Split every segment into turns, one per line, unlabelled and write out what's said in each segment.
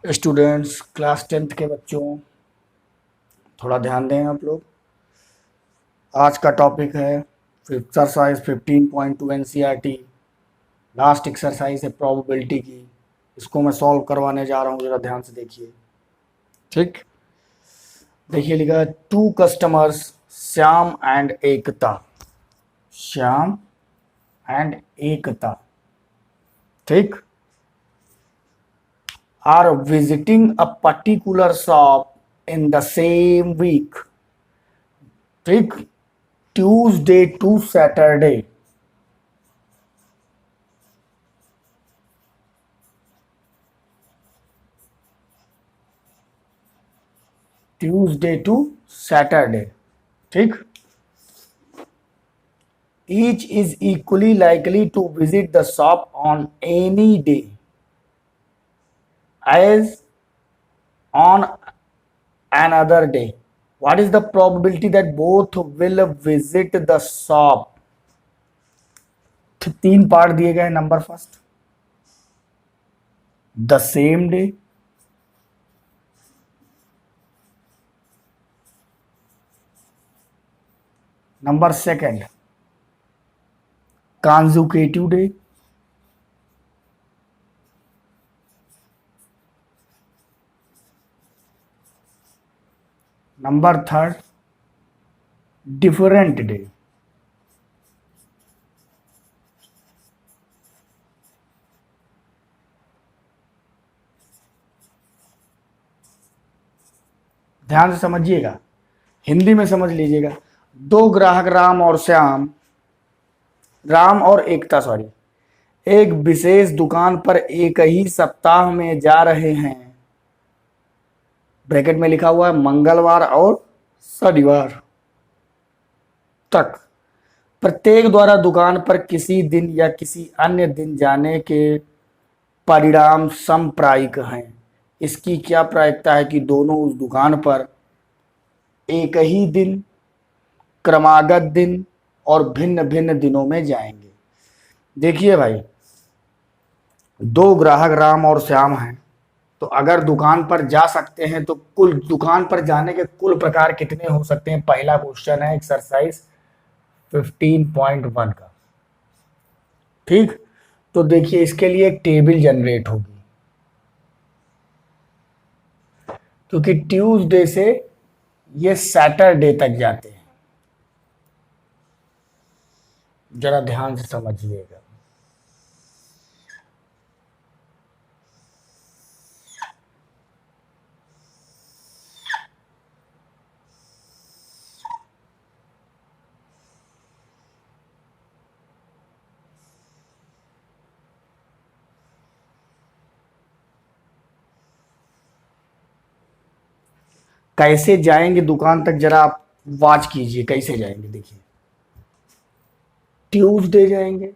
Students, class 10th के बच्चों, थोड़ा ध्यान दें आप लोग। आज का टॉपिक है एक्सरसाइज 15.2 एनसीईआरटी। लास्ट एक्सरसाइज है प्रोबेबिलिटी की। इसको मैं सॉल्व करवाने जा रहा हूँ, ज़रा ध्यान से देखिए। ठीक, देखिए लिखा है two customers Shyam and Ekta. Shyam and Ekta, ठीक, are visiting a particular shop in the same week, ठीक, Tuesday to Saturday. Tuesday to Saturday, ठीक। Each is equally likely to visit the shop on any day as on another day. What is the probability that both will visit the shop? तीन part दिए गए। Number first, the same day. Number second, conjugative day. Number third, different day. ध्यान से समझिएगा, हिंदी में समझ लीजिएगा। दो ग्राहक राम और एकता एक विशेष दुकान पर एक ही सप्ताह में जा रहे हैं। ब्रैकेट में लिखा हुआ है मंगलवार और शनिवार तक। प्रत्येक द्वारा दुकान पर किसी दिन या किसी अन्य दिन जाने के परिणाम समप्रायिक हैं। इसकी क्या प्रायिकता है कि दोनों उस दुकान पर एक ही दिन, क्रमागत दिन और भिन्न भिन्न दिनों में जाएंगे। देखिए भाई, दो ग्राहक राम और श्याम हैं, तो अगर दुकान पर जा सकते हैं तो कुल दुकान पर जाने के कुल प्रकार कितने हो सकते हैं? पहला क्वेश्चन है एक्सरसाइज 15.1 का। ठीक, तो देखिए इसके लिए एक टेबल जनरेट होगी, क्योंकि ट्यूसडे से ये सैटरडे तक जाते हैं। जरा ध्यान से समझिएगा। कैसे जाएंगे दुकान तक, जरा आप वॉच कीजिए कैसे जाएंगे। देखिए, ट्यूसडे जाएंगे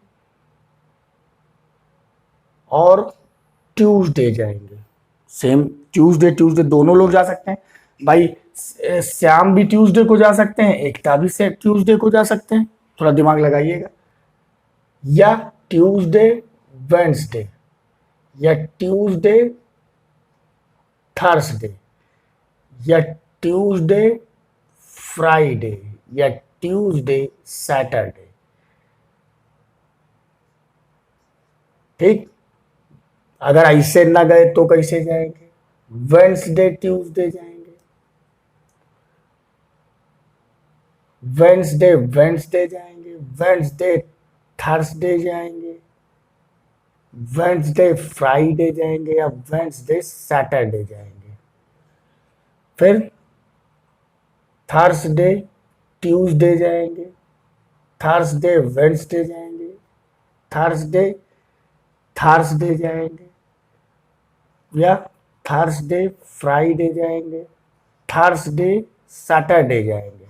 और ट्यूसडे जाएंगे। सेम ट्यूसडे ट्यूसडे दोनों लोग जा सकते हैं भाई। श्याम भी ट्यूसडे को जा सकते हैं, एकता भी से ट्यूसडे को जा सकते हैं। थोड़ा दिमाग लगाइएगा। या ट्यूसडे वेंसडे, या ट्यूसडे थर्सडे, या ट्यूसडे फ्राइडे, या ट्यूसडे सैटरडे। ठीक, अगर ऐसे ना गए तो कैसे जाएंगे? वेंसडे ट्यूसडे जाएंगे, वेंसडे वेंसडे जाएंगे, वेंसडे थर्सडे जाएंगे, वेंसडे फ्राइडे जाएंगे, या वेंसडे सैटरडे जाएंगे। फिर थर्सडे ट्यूसडे जाएंगे, थर्सडे वेंसडे जाएंगे, थर्सडे थर्सडे जाएंगे, या थर्सडे फ्राइडे जाएंगे, थर्सडे सैटरडे जाएंगे।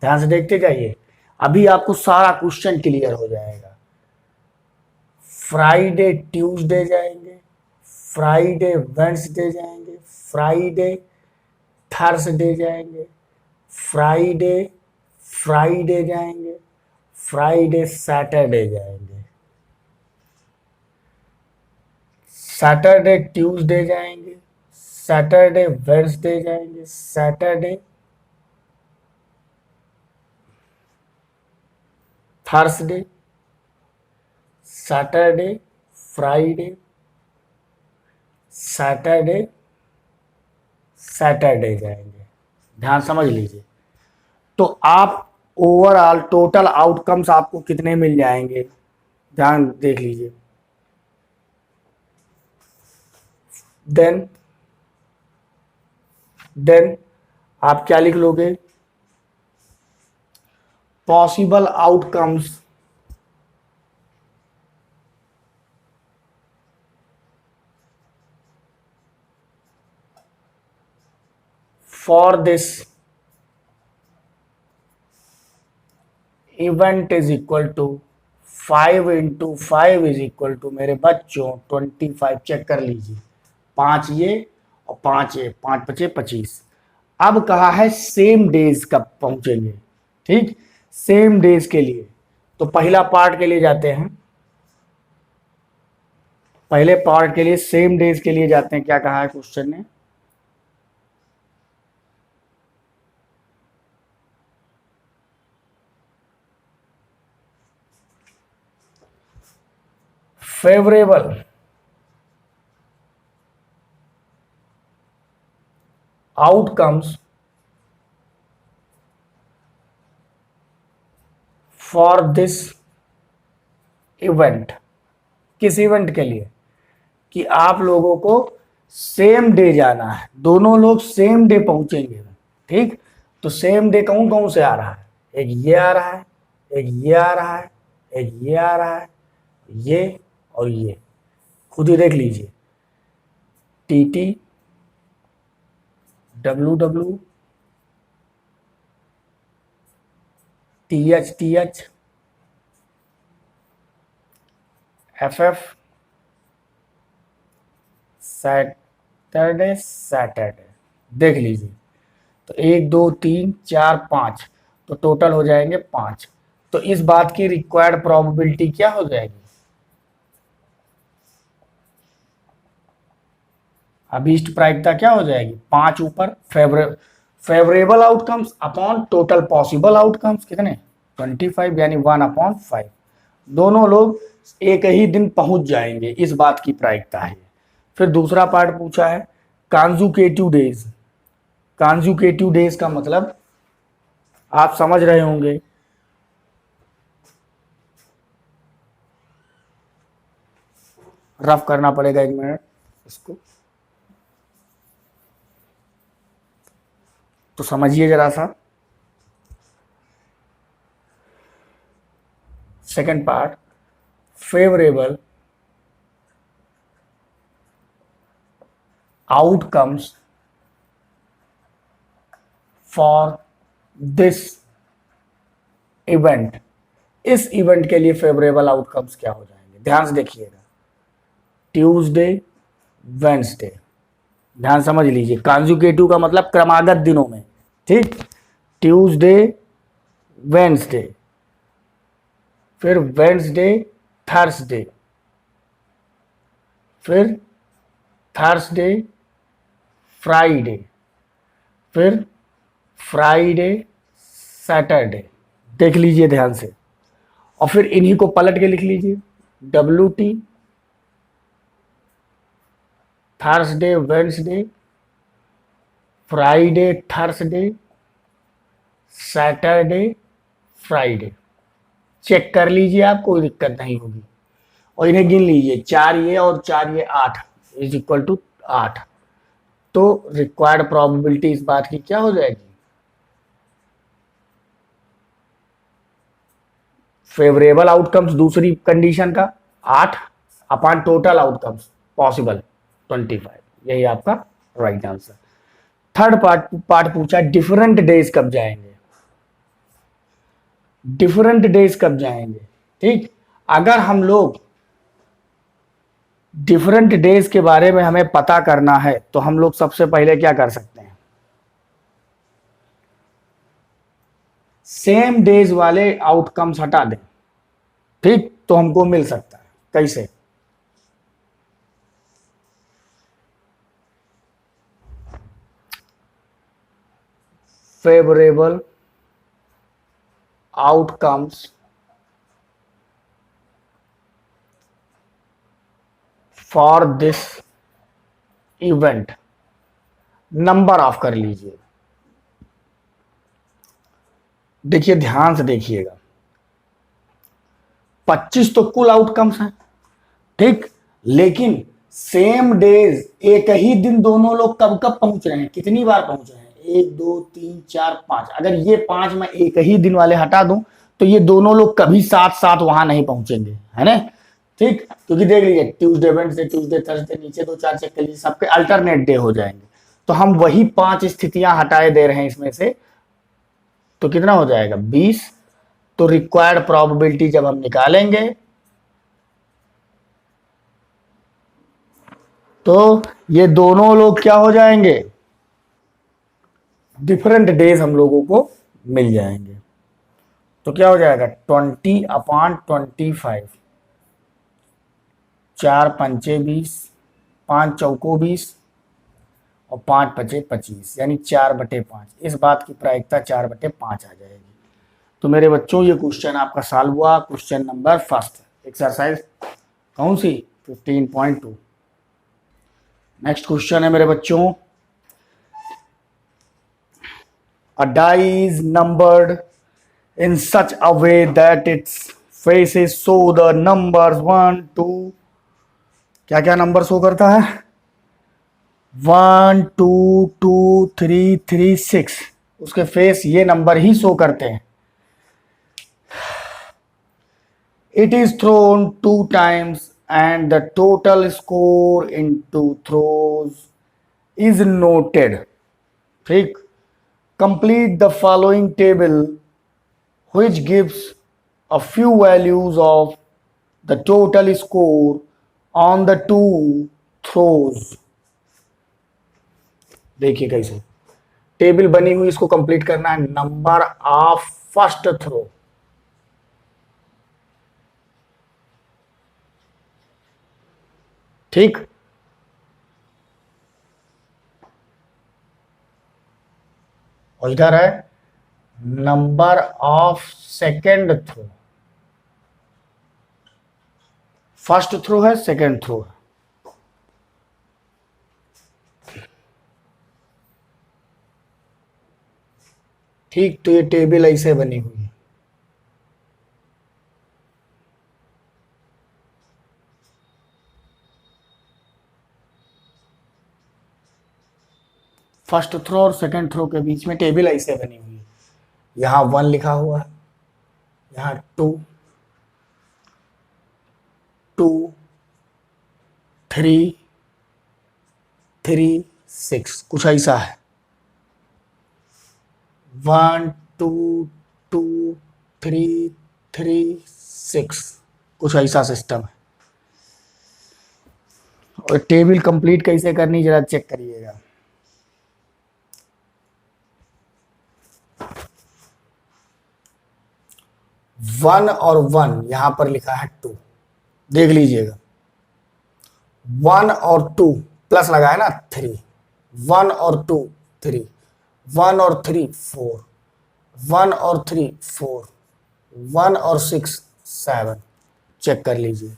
ध्यान से देखते जाइए, अभी आपको सारा क्वेश्चन क्लियर हो जाएगा। फ्राइडे ट्यूसडे जाएंगे, फ्राइडे वेंसडे जाएंगे, फ्राइडे थर्सडे जाएंगे, फ्राइडे फ्राइडे जाएंगे, फ्राइडे सैटरडे जाएंगे, सैटरडे ट्यूसडे जाएंगे, सैटरडे वेडनेसडे जाएंगे, Saturday Thursday, Saturday Friday, Saturday Saturday जाएंगे। ध्यान समझ लीजिए। तो आप ओवरऑल टोटल आउटकम्स आपको कितने मिल जाएंगे, ध्यान देख लीजिए। देन आप क्या लिख लोगे, possible outcomes for this event is equal to 5 into 5 is equal to, मेरे बच्चों 25। चेक कर लीजिए, 5 ये और 5 ये, 5 बचे 25। अब कहा है सेम डेज कब पहुंचेंगे, ठीक, सेम डेज के लिए। तो पहला पार्ट के लिए जाते हैं, पहले पार्ट के लिए सेम डेज के लिए जाते हैं। क्या कहा है क्वेश्चन ने, favourable outcomes for this event. किस इवेंट के लिए, कि आप लोगों को सेम डे जाना है, दोनों लोग सेम डे पहुंचेंगे, ठीक। तो सेम डे कौन कौन से आ रहा है, एक ये आ रहा है, एक ये आ रहा है, एक ये आ रहा है, ये और ये, खुद ही देख लीजिए। T T W W T H F F Saturday देख लीजिए। तो 1 2 3 4 5, तो टोटल हो जाएंगे 5। तो इस बात की रिक्वायर्ड प्रोबेबिलिटी क्या हो जाएगी, अभीष्ट प्रायिकता क्या हो जाएगी, 5 ऊपर favourable outcomes upon total possible outcomes कितने, 25, यानी 1/5। दोनों लोग एक ही दिन पहुंच जाएंगे, इस बात की प्रायिकता है। फिर दूसरा पार्ट पूछा है कॉन्जुकेटिव डेज। कॉन्जुकेटिव डेज का मतलब आप समझ रहे होंगे, रफ करना पड़ेगा 1 मिनट इसको, तो समझिए जरा सा। Second part, favourable outcomes for this event. इस इवेंट के लिए फेवरेबल आउटकम्स क्या हो जाएंगे, ध्यान से देखिएगा। ट्यूसडे वेडनेसडे, ध्यान समझ लीजिए। कॉन्जुकेटिव का मतलब क्रमागत दिनों में, ठीक। ट्यूसडे वेडनेसडे, फिर वेडनेसडे थर्सडे, फिर थर्सडे फ्राइडे, फिर फ्राइडे सैटरडे, देख लीजिए ध्यान से। और फिर इन्हीं को पलट के लिख लीजिए, WT Thursday Wednesday, Friday Thursday, Saturday Friday. Check कर लीजिए, आप कोई दिक्कत नहीं होगी। और इन्हें गिन लीजिए, 4 ये और 4 ये, 8 इज इक्वल टू 8। तो रिक्वायर्ड प्रोबेबिलिटी इस बात की क्या हो जाएगी, फेवरेबल आउटकम्स दूसरी कंडीशन का 8 अपॉन टोटल आउटकम्स पॉसिबल 25, यही आपका राइट आंसर। थर्ड पार्ट पूछा डिफरेंट डेज कब जाएंगे, डिफरेंट डेज कब जाएंगे, ठीक। अगर हम लोग डिफरेंट डेज के बारे में हमें पता करना है, तो हम लोग सबसे पहले क्या कर सकते हैं, सेम डेज वाले आउटकम्स हटा दें, ठीक। तो हमको मिल सकता है, कैसे, favorable outcomes for this event, number of कर लीजिए। देखिए ध्यान से देखिएगा, 25 तो कुल आउटकम्स हैं, ठीक, लेकिन सेम डेज, एक ही दिन दोनों लोग कब कब पहुंच रहे हैं, कितनी बार पहुंच रहे हैं, 1 2 3 4 5। अगर ये 5 मैं एक ही दिन वाले हटा दूं तो ये दोनों लोग कभी साथ साथ वहां नहीं पहुंचेंगे, है ना, ठीक, क्योंकि देख लीजिए ट्यूसडे वेडनेसडे ट्यूसडे थर्सडे, नीचे 2 4 चेक कर लीजिए, सबके अल्टरनेट डे हो जाएंगे। तो हम वही 5 स्थितियां हटाए दे रहे हैं इसमें से, तो कितना हो जाएगा 20। तो रिक्वायर्ड प्रोबेबिलिटी जब हम निकालेंगे तो ये दोनों लोग क्या हो जाएंगे, डिफरेंट डेज हम लोगों को मिल जाएंगे। तो क्या हो जाएगा 20/25, 4 पंचे 20, 5 चौको 20 और 5 पचे 25, यानी 4/5। इस बात की प्रायिकता 4/5 आ जाएगी। तो मेरे बच्चों ये क्वेश्चन आपका सॉल्व हुआ, क्वेश्चन नंबर फर्स्ट, एक्सरसाइज कौन सी 15.2। नेक्स्ट क्वेश्चन है मेरे बच्चों, a die is numbered in such a way that its faces show the numbers 1 2, क्या क्या नंबर शो करता है, 1 2 2 3 3 6, उसके फेस ये नंबर ही शो करते हैं। It is thrown 2 times and the total score into throws is noted, ठीक। Complete the following table which gives a few values of the total score on the 2 throws। देखिए कैसे table बनी हुई, इसको complete करना है। नंबर ऑफ फर्स्ट थ्रो, ठीक, और इधर है number of second throw. First throw है, सेकेंड थ्रो है, ठीक। तो ये टेबल ऐसे बनी हुई है। फर्स्ट थ्रो और सेकेंड थ्रो के बीच में टेबल ऐसे बनी हुई है। यहां 1 लिखा हुआ है, यहां 2 2 3 3 6, कुछ ऐसा है। 1 2 2 3 3 6, कुछ ऐसा सिस्टम है। और टेबल कंप्लीट कैसे करनी जरा चेक करिएगा। वन और 1 यहां पर लिखा है 2, देख लीजिएगा। 1 और 2 प्लस लगा है ना 3, 1 और 2 3, 1 और 3 4, 1 और 3 4, 1 और 6 7, चेक कर लीजिए।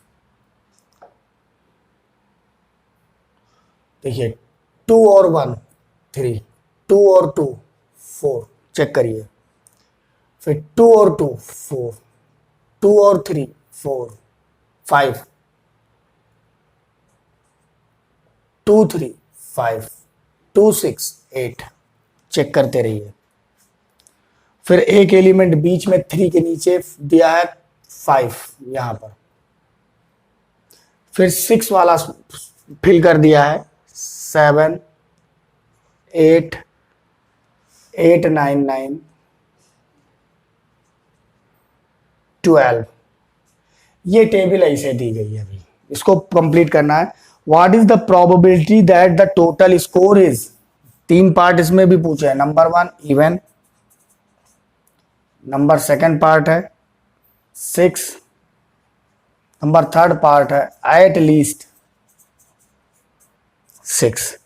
देखिए 2 और 1 3, 2 और 2 4, चेक करिए। फिर 2 और 2 4, 2 और 3 4 5, 2 3 5, 2 6 8, चेक करते रहिए। फिर एक एलिमेंट बीच में 3 के नीचे दिया है 5 यहां पर, फिर 6 वाला फिल कर दिया है 7 8 8 9 9 12। ये टेबल ऐसे दी गई है, अभी इसको कंप्लीट करना है। What is the probability that the total score is, 3 part इसमें भी पूछे हैं। Number 1 even, number second part है 6, नंबर थर्ड पार्ट है एट लीस्ट 6।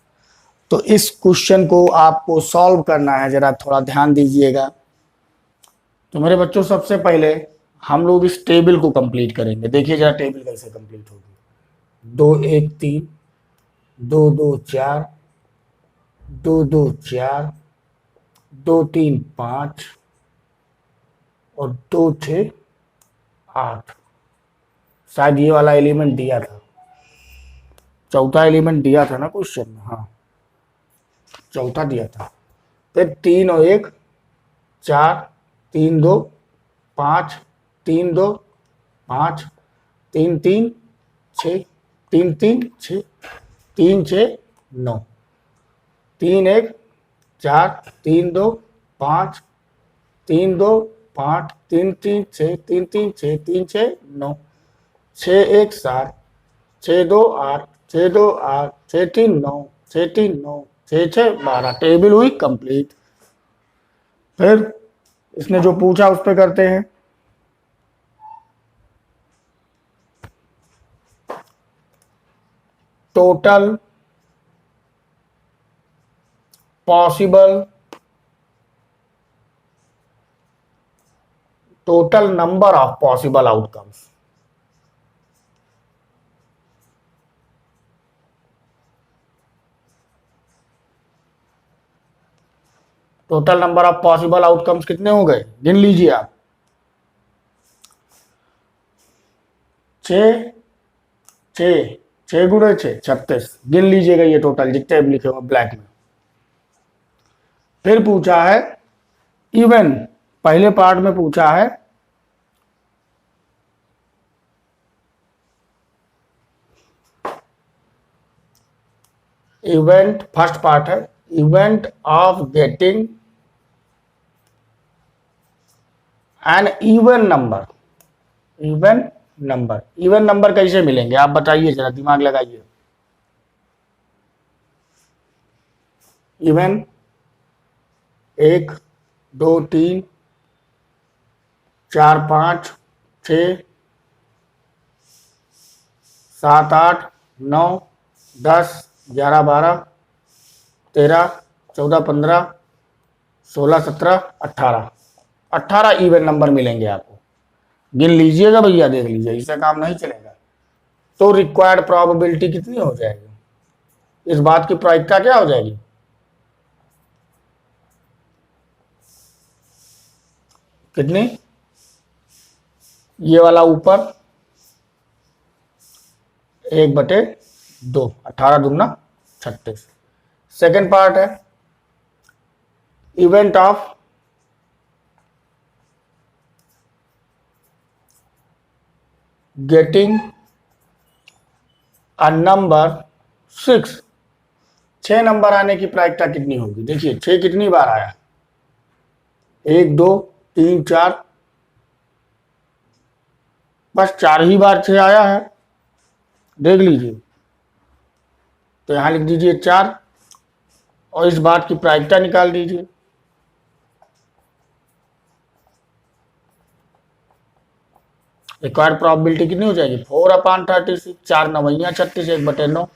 तो इस क्वेश्चन को आपको सॉल्व करना है, जरा थोड़ा ध्यान दीजिएगा। तो मेरे बच्चों सबसे पहले हम लोग इस टेबल को कंप्लीट करेंगे। देखिए जरा टेबल कैसे कंप्लीट होगी। 2 1 3, 2 2 4, 2 2 4, 2 3 5 और 2 6 8। शायद ये वाला एलिमेंट दिया था, चौथा एलिमेंट दिया था ना क्वेश्चन में। हाँ, चौथा दिया था। फिर 3 और 1 4, 3 2 5, 3 2 5, 3 3 6, 3 3 6, 3 6 9, 3 1 4, 3 2 5, 3 2 5, 3 3 6, 3 3 6, 3 6 9, 6 1 7, 6 2 8, 6 2 8, 6 3 9, 6 3 9, 6 6 12। टेबल हुई कंप्लीट। फिर इसने जो पूछा उस पर करते हैं। Total possible total number of possible outcomes। Total number of possible outcomes कितने हो गए, गिन लीजिए आप। 6 6 6 गुणे 6 36। गिन लीजिएगा ये टोटल जितने भी लिखे हुए ब्लैक में। फिर पूछा है इवन, पहले पार्ट में पूछा है इवेंट, फर्स्ट पार्ट है event of getting an even number. Even number कैसे मिलेंगे आप बताइए, जरा दिमाग लगाइए। इवन 1 2 3 4 5 6 7 8 9 10 11 12 13 14 15 16 17 18। 18 इवन नंबर मिलेंगे आपको। गिन लीजिएगा भैया, देख लीजिए, इससे काम नहीं चलेगा। तो रिक्वायर्ड प्रोबेबिलिटी कितनी हो जाएगी, इस बात की प्रायिकता क्या हो जाएगी, कितनी, ये वाला ऊपर 1/2, 18 दूना 36। सेकेंड पार्ट है event of getting a number 6। 6 number आने की प्रायिकता कितनी होगी। देखिए 6 कितनी बार आया, 1 2 3 4, बस 4 ही बार 6 आया है, देख लीजिए। तो यहां लिख दीजिए 4 और इस बात की प्रायिकता निकाल दीजिए। रिक्वायर्ड प्रोबेबिलिटी कितनी हो जाएगी, 4/36। 4 9 36, 1/9,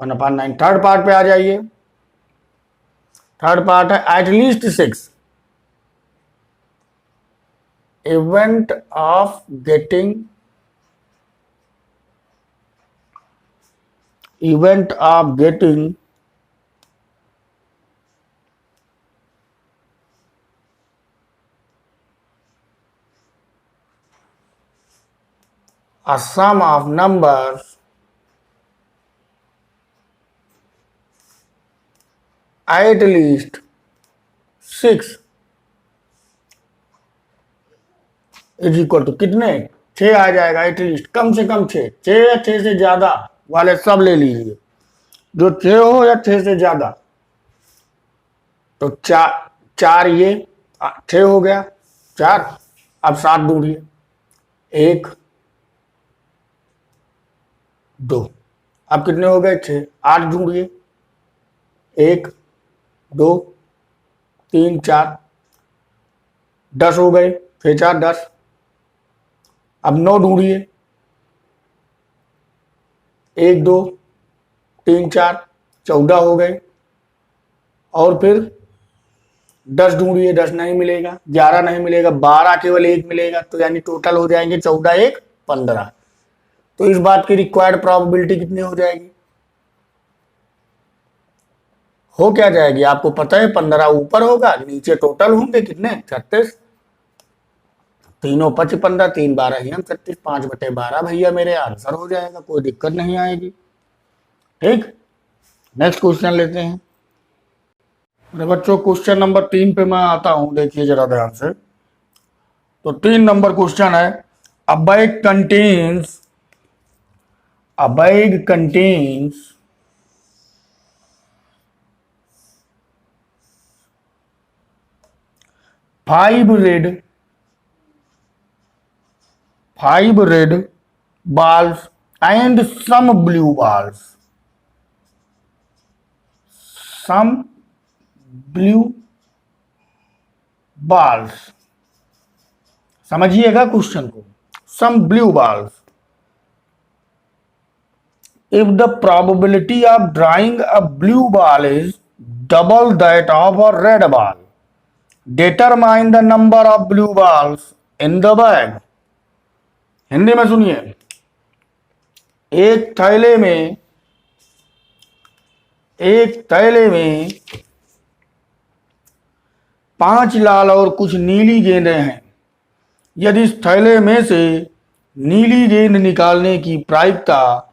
1/9। थर्ड पार्ट पे आ जाइए। थर्ड पार्ट है at least 6 event of getting a sum of numbers at least 6 is equal to कितने, 6 आ जाएगा। एटलीस्ट कम से कम 6, 6 या 6 से ज्यादा वाले सब ले लीजिए, जो 6 हो या 6 से ज्यादा। तो 4 ये 6 हो गया 4। अब 7 ढूंढिए, 1 2, अब कितने हो गए 6। 8 ढूंढिए, 1 2 3 4, 10 हो गए, 6 4 10। अब 9 ढूंढिए, 1 2 3 4 14 हो गए, और फिर 10 ढूंढिए, 10 नहीं मिलेगा, 11 नहीं मिलेगा, 12 केवल एक मिलेगा, तो यानी टोटल हो जाएंगे 14 1 15। तो इस बात की रिक्वायर्ड प्रोबेबिलिटी कितनी हो जाएगी, हो क्या जाएगी आपको पता है, 15 ऊपर होगा, नीचे टोटल होंगे कितने 36, तीनों 5 15, 3 12 ही हम 36, 5/12 भैया मेरे आंसर हो जाएगा, कोई दिक्कत नहीं आएगी। ठीक, नेक्स्ट क्वेश्चन लेते हैं। अरे बच्चों क्वेश्चन नंबर 3 पे मैं आता हूं, देखिए जरा ध्यान से। तो 3 नंबर क्वेश्चन है, a bag contains 5 red balls and some blue balls, some blue balls, समझिएगा क्वेश्चन को, some blue balls, if the probability of drawing a blue ball is double that of a red ball, determine the number of blue balls in the bag। Hindi में सुनिए, एक थैले में 5 लाल और कुछ नीली गेंदें हैं। यदि इस थैले में से नीली गेंद निकालने की प्रायिकता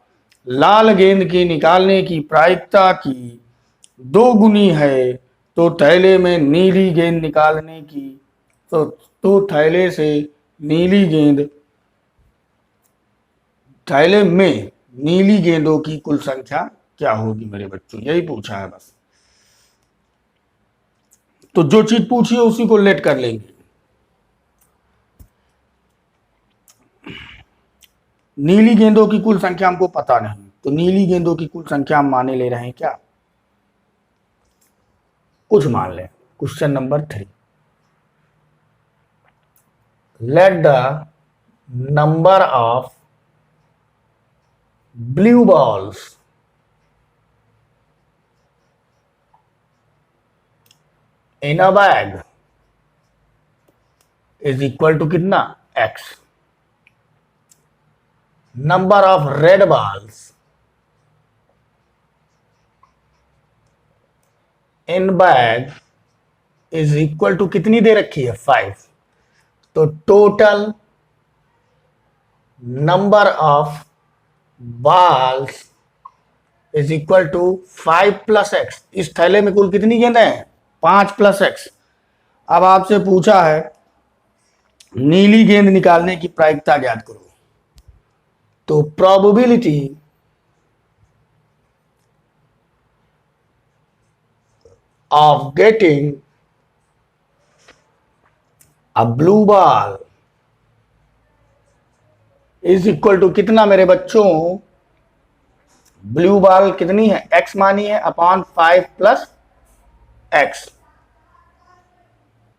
लाल गेंद के निकालने की प्रायिकता की 2 गुनी है, तो थैले में नीली गेंद निकालने की तो थैले से नीली गेंद, थैले में नीली गेंदों की कुल संख्या क्या होगी मेरे बच्चों, यही पूछा है बस। तो जो चीज पूछी है उसी को लेट कर लेंगे। नीली गेंदों की कुल संख्या हमको पता नहीं, तो नीली गेंदों की कुल संख्या हम माने ले रहे हैं क्या, कुछ मान लें। Question number 3, let the number of blue balls in a bag is equal to कितना x, number of red balls in bag is equal to कितनी दे रखी है 5, तो total number of balls is equal to 5 + x। इस थैले में कुल कितनी गेंदें हैं 5 + x। अब आपसे पूछा है नीली गेंद निकालने की प्रायिकता ज्ञात करो, तो probability of getting a blue ball is equal to कितना मेरे बच्चों, ब्लू बॉल कितनी है x मानी है अपॉन 5 + x।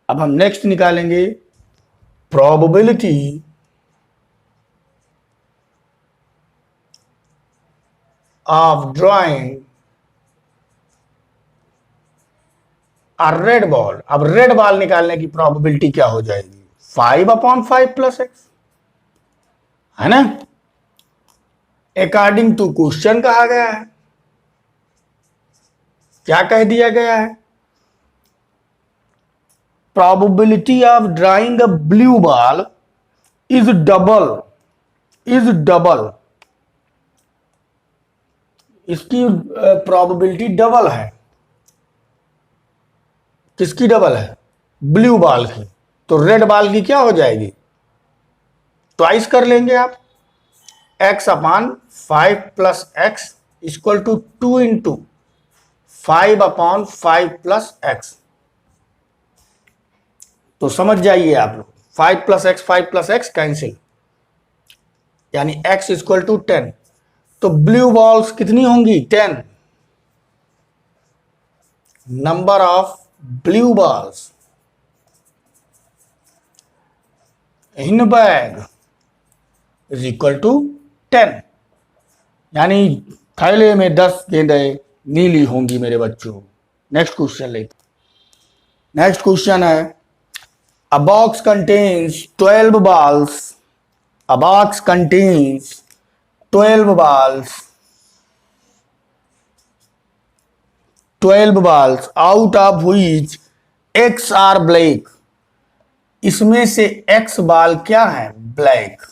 अब हम नेक्स्ट निकालेंगे probability of drawing a red ball. अब रेड बॉल निकालने की प्रोबेबिलिटी क्या हो जाएगी 5/5 + x, है ना, अकॉर्डिंग टू क्वेश्चन कहा गया है। क्या कह दिया गया है, probability of drawing a blue ball is double, इसकी प्रोबेबिलिटी डबल है। किसकी डबल है, ब्लू बॉल की। तो रेड बॉल की क्या हो जाएगी, ट्वाइस कर लेंगे आप, x/5 + x equal to 2 × 5/5 + x। तो समझ जाइए आप लोग, 5 + x कैंसिल, यानी x इक्वल टू 10। तो ब्लू बॉल्स कितनी होंगी 10, number of blue balls in bag is equal to 10। यानी थैले में 10 गेंदें नीली होंगी मेरे बच्चों। नेक्स्ट क्वेश्चन लेते। नेक्स्ट क्वेश्चन है, अ box contains 12 balls. A box contains 12 balls. 12 balls out of which X are black. इसमें से X बाल क्या है? ब्लैक।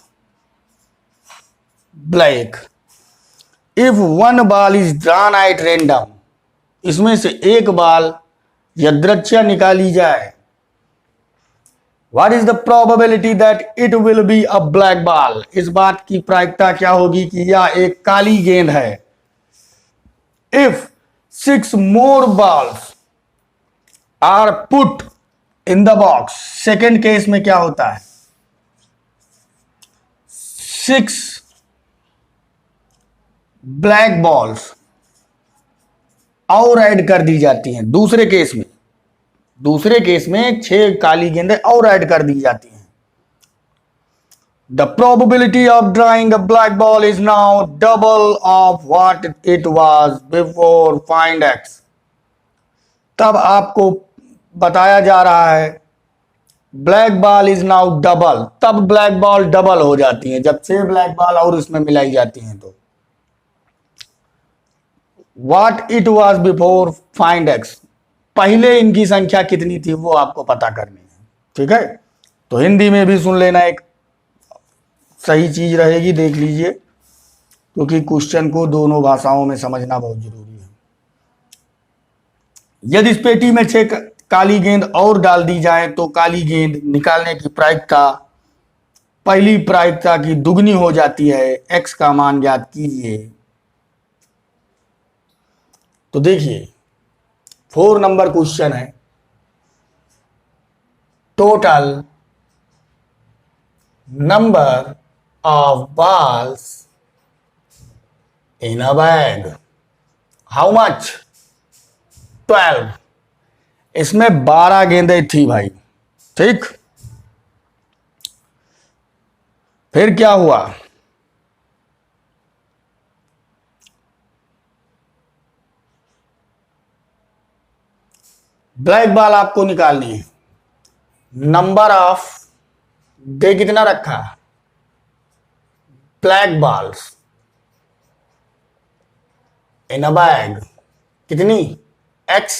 ब्लैक। इफ वन बाल इज ड्रॉन एट रेंडम, इसमें से एक बाल यदृच्छा निकाली जाए, what is the probability that it will be a black ball? इस बात की प्रायिकता क्या होगी कि यह एक काली गेंद है। If 6 more balls are put in the box, second case में क्या होता है? 6 ब्लैक बॉल्स और ऐड कर दी जाती हैं। दूसरे केस में 6 काली गेंदें और ऐड कर दी जाती हैं। The probability of drawing a black ball is now double of what it was before find x. तब आपको बताया जा रहा है black ball is now double, तब ब्लैक बॉल डबल हो जाती है जब 6 ब्लैक बॉल और उसमें मिलाई जाती हैं। तो what it was before find x, पहले इनकी संख्या कितनी थी वो आपको पता करनी है। ठीक है, तो हिंदी में भी सुन लेना, एक सही चीज रहेगी, देख लीजिए, क्योंकि क्वेश्चन को दोनों भाषाओं में समझना बहुत जरूरी है। यदि इस पेटी में 6 काली गेंद और डाल दी जाए तो काली गेंद निकालने की प्रायिकता पहली प्रायिकता की दुगनी हो जाती है। एक्स का मान ज्ञात कीजिए। तो देखिए 4 नंबर क्वेश्चन है, total number of balls in a bag, how much? 12। इसमें 12 गेंदें थी भाई। ठीक, फिर क्या हुआ? ब्लैक बॉल आपको निकालनी है। नंबर ऑफ डे कितना रखा? Black balls in a bag कितनी? एक्स।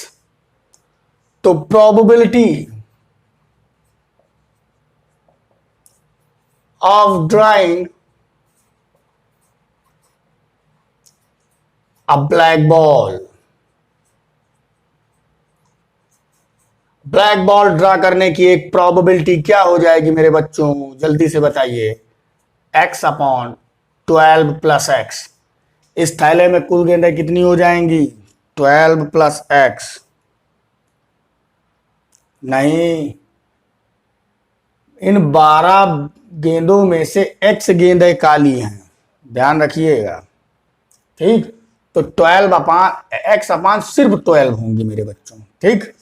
तो probability of drawing a black ball, black ball draw करने की एक प्रोबेबिलिटी क्या हो जाएगी मेरे बच्चों? जल्दी से बताइए। x upon 12 plus x. इस थैले में कुल गेंदें कितनी हो जाएंगी? 12 प्लस एक्स। नहीं, इन 12 गेंदों में से x गेंदें काली हैं, ध्यान रखिएगा। ठीक, तो 12 अपान एक्स अपान सिर्फ 12 होंगी मेरे बच्चों। ठीक,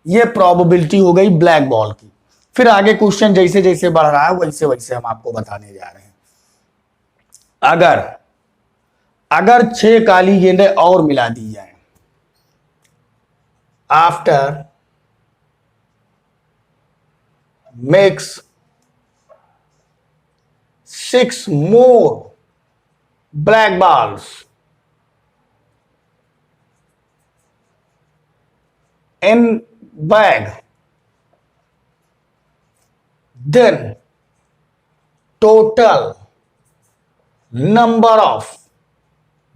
ये प्रोबेबिलिटी हो गई ब्लैक बॉल की। फिर आगे क्वेश्चन जैसे जैसे बढ़ रहा है वैसे वैसे हम आपको बताने जा रहे हैं। अगर अगर 6 काली गेंदें और मिला दी जाए, after makes 6 more black balls in bag, then total number of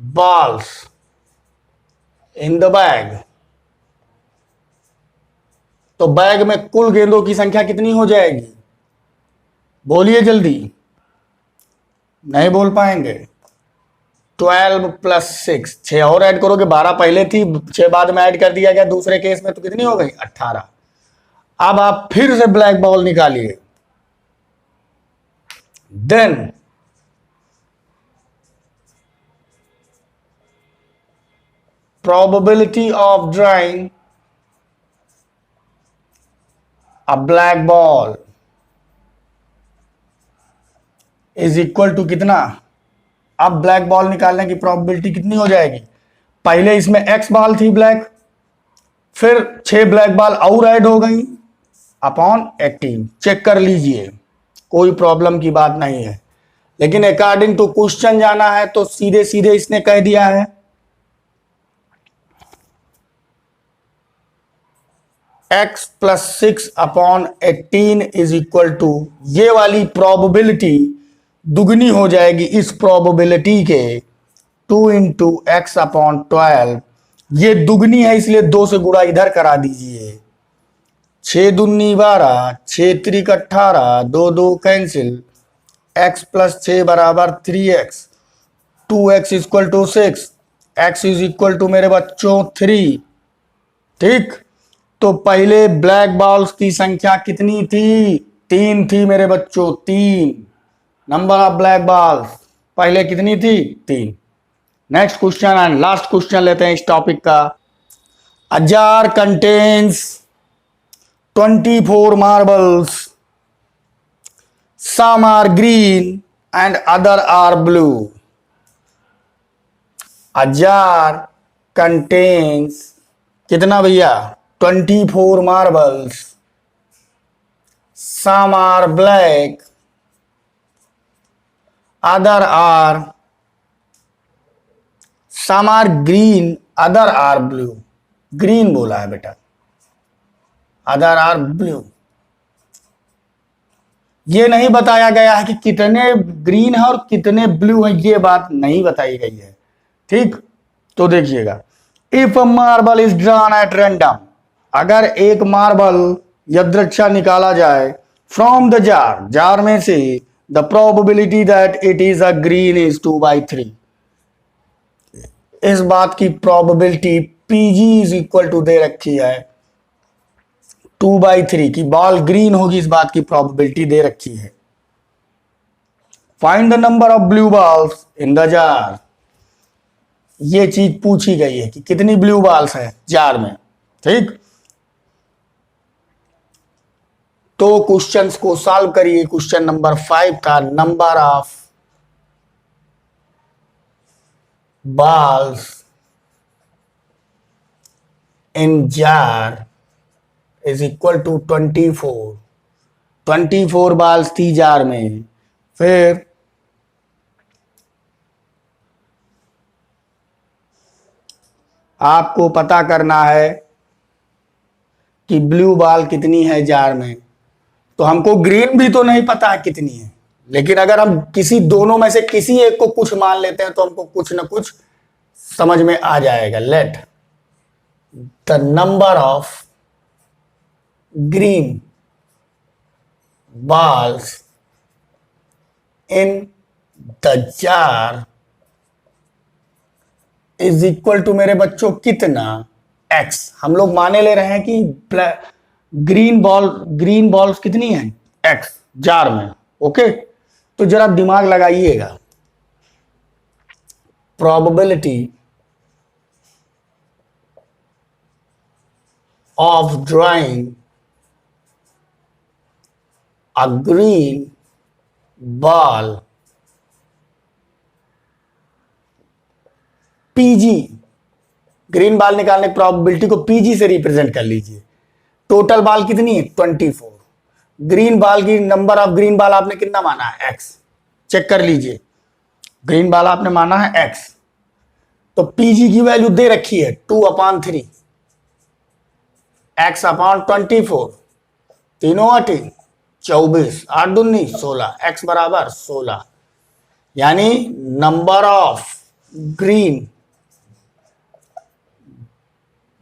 balls in the bag, तो बैग में कुल गेंदों की संख्या कितनी हो जाएगी? बोलिए जल्दी, नहीं बोल पाएंगे। 12 प्लस 6, 6 और ऐड करोगे, 12 पहले थी, 6 बाद में ऐड कर दिया गया दूसरे केस में, तो कितनी हो गई? 18। अब आप फिर से ब्लैक बॉल निकालिए। Then probability of drawing a black ball is equal to कितना? अब ब्लैक बॉल निकालने की प्रोबेबिलिटी कितनी हो जाएगी, पहले इसमें x बॉल थी ब्लैक, फिर 6 ब्लैक बॉल और ऐड हो गई अपॉन 18। चेक कर लीजिए, कोई प्रॉब्लम की बात नहीं है, लेकिन अकॉर्डिंग टू क्वेश्चन जाना है तो सीधे सीधे इसने कह दिया है x plus 6 upon 18 is equal to, ये वाली प्रोबेबिलिटी दुगनी हो जाएगी इस प्रोबेबिलिटी के 2 इंटू एक्स अपॉन 12। ये दुगनी है इसलिए 2 से गुणा इधर करा दीजिए, 6 दूनी 12, 6 त्रिक 18, 2 2 कैंसिल, x प्लस 6 बराबर 3x, 2x equal to 6, x is equal to मेरे बच्चों 3। ठीक, तो पहले ब्लैक बॉल्स की संख्या कितनी थी, 3 थी मेरे बच्चों, 3 नंबर ऑफ ब्लैक बॉल्स पहले कितनी थी, 3। Next question and last question लेते हैं इस टॉपिक का। A jar contains 24 marbles, some are green and other are blue. A jar contains कितना भैया, 24 marbles, some are black, other are, some are green, other are blue. Green बोला है बेटा, other are blue. ये नहीं बताया गया है कि कितने ग्रीन है और कितने ब्लू है, ये बात नहीं बताई गई है। ठीक, तो देखिएगा, if a marble is drawn at random, अगर एक मार्बल यदृच्छा निकाला जाए फ्रॉम द जार, जार में से, the probability that it is a green is 2/3। इस बात की probability PG is equal to दे रखी है 2/3 की बॉल ग्रीन होगी, इस बात की प्रोबेबिलिटी दे रखी है। Find the number of blue balls in the jar, ये चीज पूछी गई है कि कितनी ब्लू बॉल्स है जार में। ठीक, तो क्वेश्चंस को सॉल्व करिए। क्वेश्चन नंबर 5 था number of balls in jar is equal to 24। 24 balls थी जार में, फिर आपको पता करना है कि ब्लू बॉल कितनी है जार में। तो हमको ग्रीन भी तो नहीं पता है कितनी है, लेकिन अगर हम किसी दोनों में से किसी एक को कुछ मान लेते हैं तो हमको कुछ ना कुछ समझ में आ जाएगा। Let the number of green balls in the jar is equal to मेरे बच्चों कितना, x। हम लोग माने ले रहे हैं कि ग्रीन बॉल्स कितनी है, x जार में। ओके, तो जरा दिमाग लगाइएगा। Probability of drawing a green ball PG, green ball निकालने की प्रोबेबिलिटी को पीजी से रिप्रेजेंट कर लीजिए। टोटल बॉल कितनी है 24, ग्रीन बॉल की नंबर ऑफ ग्रीन बॉल आपने कितना माना है x। चेक कर लीजिए, ग्रीन बॉल आपने माना है x, तो पीजी की वैल्यू दे रखी है 2/3 x अपॉन 24, तीनों 8 24, 8 दूनी 16, x बराबर 16। यानी number of green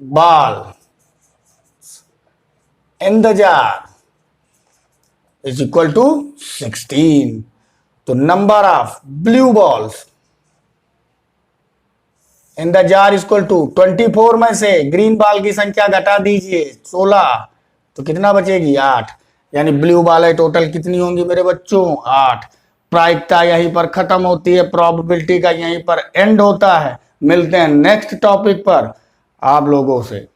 ball in the jar is equal to 16। तो number of blue balls in the jar is equal to 24 में से ग्रीन बॉल की संख्या घटा दीजिए 16, तो कितना बचेगी 8। यानी ब्लू बॉल है टोटल कितनी होंगी मेरे बच्चों 8। प्रायिकता यहीं पर खत्म होती है, प्रोबेबिलिटी का यहीं पर एंड होता है। मिलते हैं नेक्स्ट टॉपिक पर आप लोगों से।